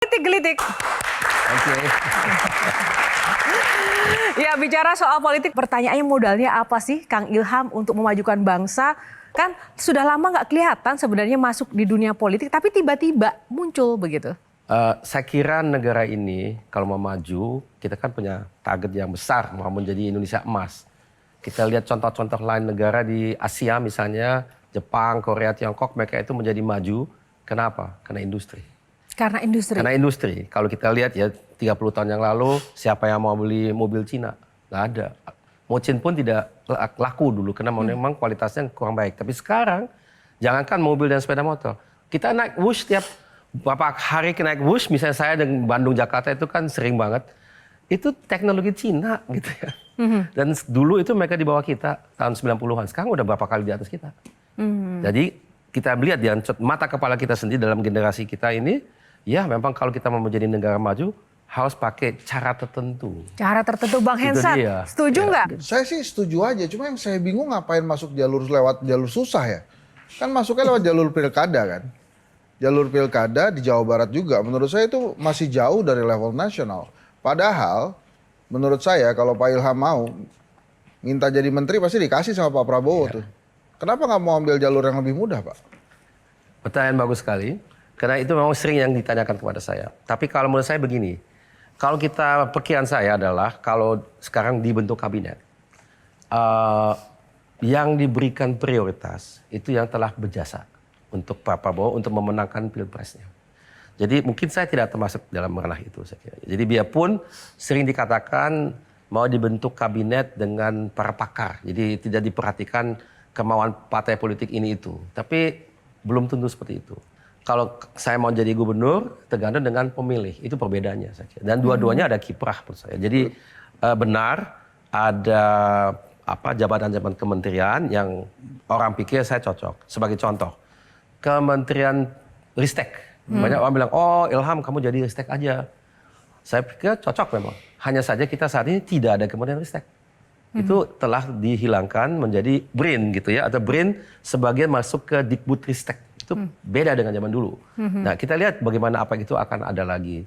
Gelitik. Oke. Ya, bicara soal politik, pertanyaannya modalnya apa sih Kang Ilham untuk memajukan bangsa? Kan sudah lama nggak kelihatan sebenarnya masuk di dunia politik, tapi tiba-tiba muncul begitu. Saya kira negara ini kalau mau maju, kita kan punya target yang besar, mau menjadi Indonesia emas. Kita lihat contoh-contoh lain negara di Asia misalnya, Jepang, Korea, Tiongkok, mereka itu menjadi maju. Kenapa? Karena industri. Karena industri. Karena industri. Kalau kita lihat ya 30 tahun yang lalu, siapa yang mau beli mobil Cina? Nggak ada. Mocin pun tidak laku dulu karena memang kualitasnya kurang baik. Tapi sekarang, jangankan mobil dan sepeda motor. Kita naik Wush tiap beberapa hari naik Wush, misalnya saya dengan Bandung, Jakarta itu kan sering banget. Itu teknologi Cina gitu ya. Dan dulu itu mereka di bawah kita tahun 90-an. Sekarang udah berapa kali di atas kita. Jadi kita melihat di mata kepala kita sendiri dalam generasi kita ini, ya memang kalau kita mau menjadi negara maju, harus pakai cara tertentu. Cara tertentu, Bang Hensat, setuju nggak? Saya sih setuju aja, cuma yang saya bingung ngapain masuk lewat jalur susah ya. Kan masuknya lewat jalur pilkada kan. Jalur pilkada di Jawa Barat juga, menurut saya itu masih jauh dari level nasional. Padahal, menurut saya kalau Pak Ilham mau minta jadi menteri pasti dikasih sama Pak Prabowo tuh. Kenapa nggak mau ambil jalur yang lebih mudah, Pak? Pertanyaan bagus sekali. Karena itu memang sering yang ditanyakan kepada saya. Tapi kalau menurut saya begini, kalau perkiraan saya adalah kalau sekarang dibentuk kabinet, yang diberikan prioritas itu yang telah berjasa untuk Pak Prabowo untuk memenangkan pilpresnya. Jadi mungkin saya tidak termasuk dalam ranah itu, saya kira. Jadi biarpun sering dikatakan mau dibentuk kabinet dengan para pakar, jadi tidak diperhatikan kemauan partai politik ini itu. Tapi belum tentu seperti itu. Kalau saya mau jadi gubernur, tergantung dengan pemilih. Itu perbedaannya, saya kira. Dan dua-duanya ada kiprah menurut saya. Jadi benar ada jabatan-jabatan kementerian yang orang pikir saya cocok. Sebagai contoh, Kementerian Ristek. Banyak orang bilang, oh Ilham kamu jadi Ristek aja. Saya pikir cocok memang. Hanya saja kita saat ini tidak ada Kementerian Ristek. Itu telah dihilangkan menjadi BRIN gitu ya. Atau BRIN sebagian masuk ke Dikbudristek. Itu beda dengan zaman dulu. Nah kita lihat bagaimana apa itu akan ada lagi.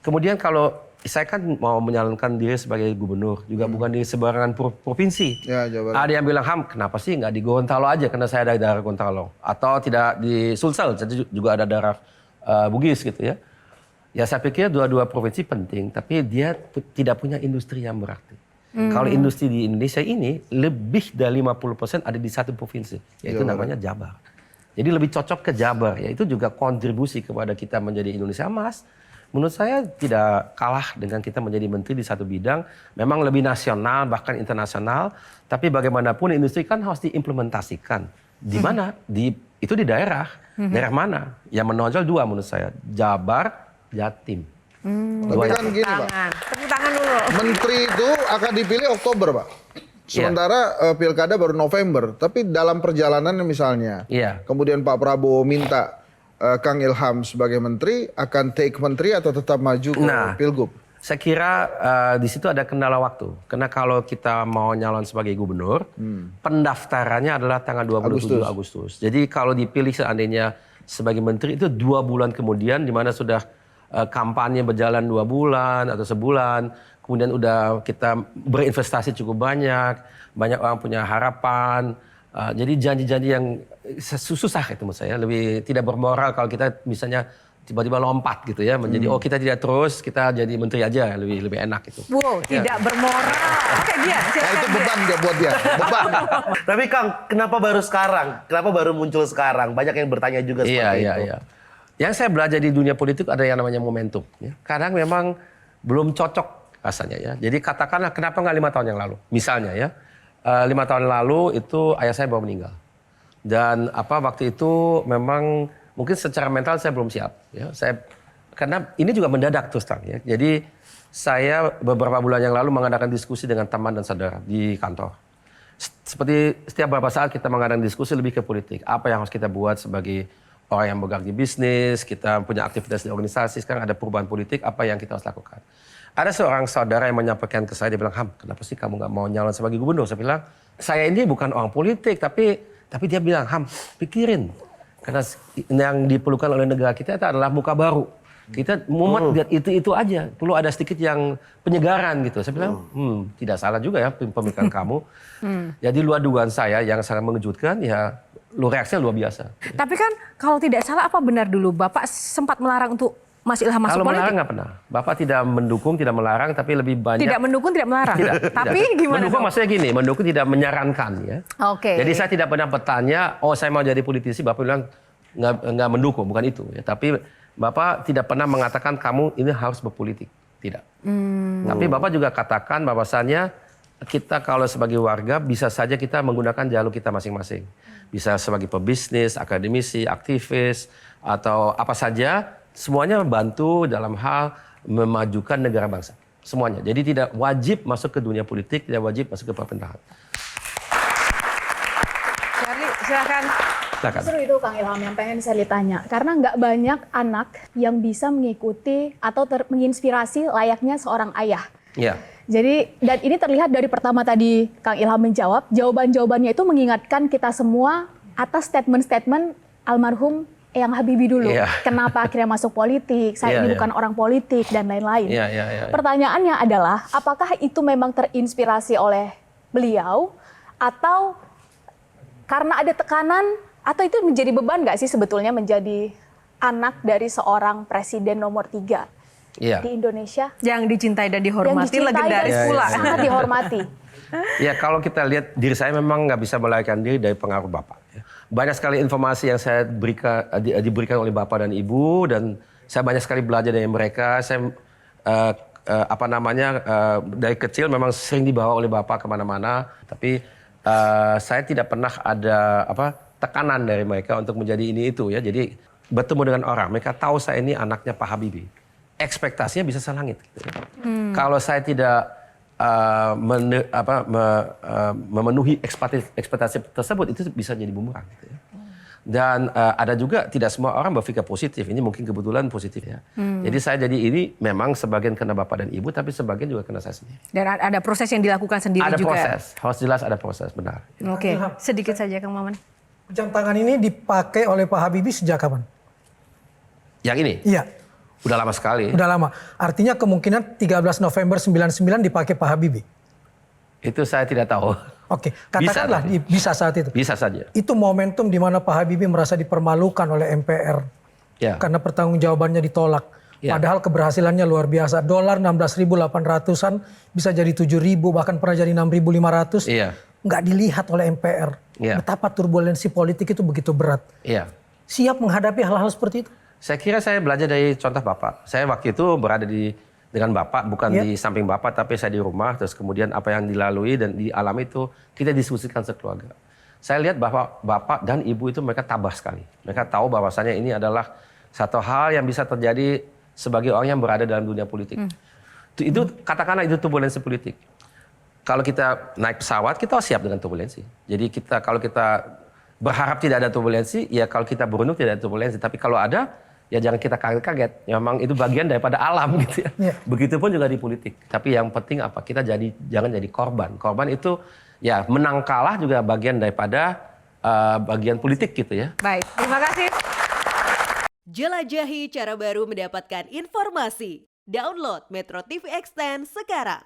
Kemudian kalau saya kan mau menyalonkan diri sebagai gubernur, juga bukan di sebarangan provinsi. Ya, ada yang bilang, Ham kenapa sih nggak di Gorontalo aja karena saya dari daerah Gorontalo. Atau tidak di Sulsel, jadi juga ada daerah Bugis gitu ya. Ya saya pikir dua-dua provinsi penting, tapi dia tidak punya industri yang berarti. Kalau industri di Indonesia ini lebih dari 50% ada di satu provinsi, yaitu namanya Jabar. Jadi lebih cocok ke Jabar, ya itu juga kontribusi kepada kita menjadi Indonesia emas. Menurut saya tidak kalah dengan kita menjadi menteri di satu bidang, memang lebih nasional bahkan internasional, tapi bagaimanapun industri kan harus diimplementasikan. Di mana? Itu di daerah. Daerah mana? Yang menonjol dua menurut saya, Jabar, Jatim. Tapi kan gini Pak, Tepuk tangan dulu. menteri itu akan dipilih Oktober Pak. Sementara pilkada baru November, tapi dalam perjalanan misalnya, kemudian Pak Prabowo minta Kang Ilham sebagai menteri, akan take menteri atau tetap maju ke Pilgub? Saya kira di situ ada kendala waktu. Karena kalau kita mau nyalon sebagai gubernur, pendaftarannya adalah tanggal 27 Agustus. Jadi kalau dipilih seandainya sebagai menteri itu 2 bulan kemudian, di mana sudah kampanye berjalan 2 bulan atau sebulan. Kemudian udah kita berinvestasi cukup banyak orang punya harapan. Jadi janji-janji yang susah itu menurut saya. Lebih tidak bermoral kalau kita misalnya tiba-tiba lompat gitu ya. Menjadi kita tidak terus, kita jadi menteri aja lebih enak itu. Wow, tidak bermoral. Oke, dia. Itu beban dia buat dia, beban. Tapi Kang, kenapa baru sekarang? Kenapa baru muncul sekarang? Banyak yang bertanya juga seperti itu. Iya. Yang saya belajar di dunia politik ada yang namanya momentum. Ya. Kadang memang belum cocok rasanya ya. Jadi katakanlah kenapa nggak 5 tahun yang lalu? Misalnya ya, 5 tahun lalu itu ayah saya baru meninggal. Dan waktu itu memang mungkin secara mental saya belum siap. Ya. Karena ini juga mendadak terus terang ya. Jadi saya beberapa bulan yang lalu mengadakan diskusi dengan teman dan saudara di kantor. Seperti setiap beberapa saat kita mengadakan diskusi lebih ke politik. Apa yang harus kita buat sebagai orang yang bergerak di bisnis, kita punya aktivitas di organisasi, sekarang ada perubahan politik, apa yang kita harus lakukan. Ada seorang saudara yang menyampaikan ke saya, dia bilang, Ham, kenapa sih kamu nggak mau nyalon sebagai gubernur? Saya bilang, saya ini bukan orang politik, tapi dia bilang, Ham, pikirin. Karena yang diperlukan oleh negara kita itu adalah muka baru. Kita mumet lihat itu aja. Perlu ada sedikit yang penyegaran gitu. Saya bilang, tidak salah juga ya pemikiran kamu. Jadi luar dugaan saya yang sangat mengejutkan ya, reaksinya luar biasa. Tapi kan kalau tidak salah apa benar dulu Bapak sempat melarang untuk Mas Ilham masuk Kalau politik? melarang nggak pernah. Bapak tidak mendukung, tidak melarang, tapi lebih banyak. Tidak mendukung, tidak melarang. Tapi gimana? Mendukung dong? maksudnya gini, mendukung tidak menyarankan ya. Oke. Jadi saya tidak pernah bertanya, oh saya mau jadi politisi, Bapak bilang nggak mendukung, bukan itu. Ya. Tapi Bapak tidak pernah mengatakan kamu ini harus berpolitik, tidak. Tapi Bapak juga katakan bahwasannya kita kalau sebagai warga bisa saja kita menggunakan jalur kita masing-masing. Bisa sebagai pebisnis, akademisi, aktivis, atau apa saja. Semuanya membantu dalam hal memajukan negara bangsa. Semuanya. Jadi tidak wajib masuk ke dunia politik, tidak wajib masuk ke pemerintahan. Charlie, silakan. Silakan. Justru itu Kang Ilham yang pengen saya ditanya. Karena nggak banyak anak yang bisa mengikuti atau menginspirasi layaknya seorang ayah. Iya. Jadi, dan ini terlihat dari pertama tadi Kang Ilham menjawab, jawaban-jawabannya itu mengingatkan kita semua atas statement-statement almarhum Eyang Habibie dulu. Iya. Kenapa akhirnya masuk politik, saya ini bukan orang politik, dan lain-lain. Iya. Pertanyaannya adalah, apakah itu memang terinspirasi oleh beliau, atau karena ada tekanan, atau itu menjadi beban nggak sih sebetulnya menjadi anak dari seorang presiden nomor 3 Iya. di Indonesia? Yang dicintai dan Yang dihormati, dicintai legendaris dan pula. sangat dihormati. Ya kalau kita lihat diri saya memang nggak bisa melarikan diri dari pengaruh Bapak. Ya. Banyak sekali informasi yang saya diberikan oleh Bapak dan Ibu dan saya banyak sekali belajar dari mereka. Saya dari kecil memang sering dibawa oleh Bapak kemana-mana. Tapi saya tidak pernah ada tekanan dari mereka untuk menjadi ini itu ya. Jadi bertemu dengan orang, mereka tahu saya ini anaknya Pak Habibie. Ekspektasinya bisa selangit. Gitu ya. Kalau saya tidak memenuhi ekspektasi tersebut itu bisa jadi bumerang. Gitu ya. Dan ada juga tidak semua orang berpikir positif. Ini mungkin kebetulan positif ya. Jadi saya jadi ini memang sebagian kena Bapak dan Ibu, tapi sebagian juga kena saya sendiri. Dan ada proses yang dilakukan sendiri Ada juga. proses, harus jelas ada proses, benar. Oke, sedikit saja Kang Maman. Jam tangan ini dipakai oleh Pak Habibie sejak kapan? Yang ini? Iya. Udah lama sekali. Udah lama. Artinya kemungkinan 13 November 99 dipakai Pak Habibie. Itu saya tidak tahu. Oke, katakanlah bisa saat itu. Bisa saja. Itu momentum di mana Pak Habibie merasa dipermalukan oleh MPR. Ya. Karena pertanggungjawabannya ditolak. Ya. Padahal keberhasilannya luar biasa. Dolar 16.800-an bisa jadi 7.000 bahkan pernah jadi 6.500. Iya. Nggak dilihat oleh MPR. Iya. Betapa turbulensi politik itu begitu berat. Iya. Siap menghadapi hal-hal seperti itu? Saya kira saya belajar dari contoh Bapak. Saya waktu itu berada dengan Bapak, bukan di samping Bapak, tapi saya di rumah. Terus kemudian apa yang dilalui dan dialami itu kita diskusikan sekeluarga. Saya lihat bahwa Bapak dan Ibu itu mereka tabah sekali. Mereka tahu bahwasannya ini adalah satu hal yang bisa terjadi sebagai orang yang berada dalam dunia politik. Itu katakanlah itu turbulensi politik. Kalau kita naik pesawat, kita siap dengan turbulensi. Jadi kalau kita berharap tidak ada turbulensi, ya kalau kita beruntung tidak ada turbulensi. Tapi kalau ada, ya jangan kita kaget-kaget. Ya, memang itu bagian daripada alam gitu ya. Yeah. Begitupun juga di politik. Tapi yang penting apa? Kita jangan jadi korban. Korban itu ya menang kalah juga bagian daripada bagian politik gitu ya. Baik, terima kasih. Jelajahi cara baru mendapatkan informasi. Download Metro TV Extend sekarang.